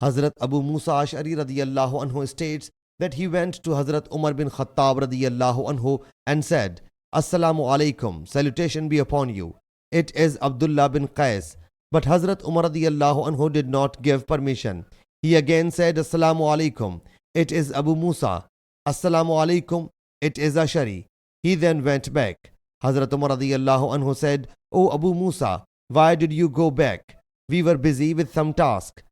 Hazrat Abu Musa Ash'ari radiyallahu anhu states that he went to Hazrat Umar bin Khattab radiyallahu anhu and said, Assalamu alaikum, salutation be upon you. It is Abdullah bin Qais. But Hazrat Umar radiyallahu anhu did not give permission. He again said, Assalamu alaikum, it is Abu Musa. Assalamu alaikum, it is Ash'ari. He then went back. Hazrat Umar radiyallahu anhu said, O Abu Musa, why did you go back? We were busy with some task.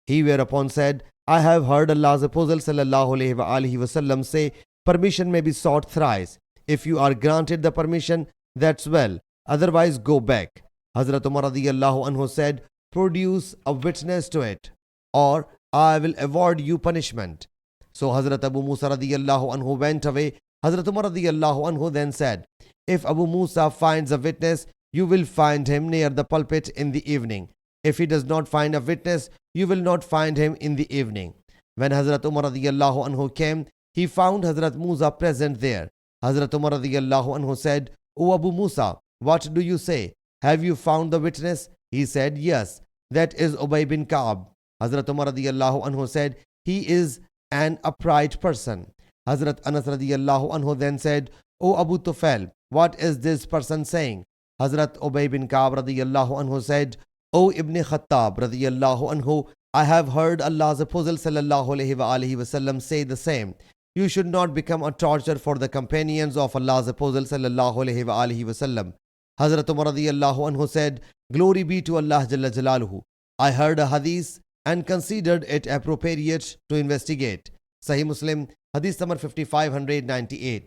He whereupon said, I have heard Allah's Apostle sallallahu alaihi wasallam say, permission may be sought thrice. If you are granted the permission, that's well. Otherwise, go back. Hazrat Umar radiyallahu anhu said, produce a witness to it, or I will award you punishment. So Hazrat Abu Musa radiyallahu anhu went away. Hazrat Umar radiyallahu anhu then said, if Abu Musa finds a witness, you will find him near the pulpit in the evening. If he does not find a witness, you will not find him in the evening. When Hazrat Umar radiyallahu anhu came, he found Hazrat Musa present there. Hazrat Umar radiyallahu anhu said, O Abu Musa, what do you say? Have you found the witness? He said, yes, that is Ubay bin Ka'ab. Hazrat Umar radiyallahu anhu said, he is an upright person. Hazrat Anas radiyallahu anhu then said, O Abu Tufail, what is this person saying? Hazrat Ubay bin Ka'ab radiyallahu anhu said, O Ibn Khattab radiyallahu anhu, I have heard Allah's Apostle sallallahu alaihi wasallam say the same. You should not become a torture for the companions of Allah's Apostle sallallahu alaihi wasallam. Hazrat Umar radiyallahu anhu said, Glory be to Allah Jalla Jalaluhu. I heard a hadith and considered it appropriate to investigate. Sahih Muslim Hadees number 5598.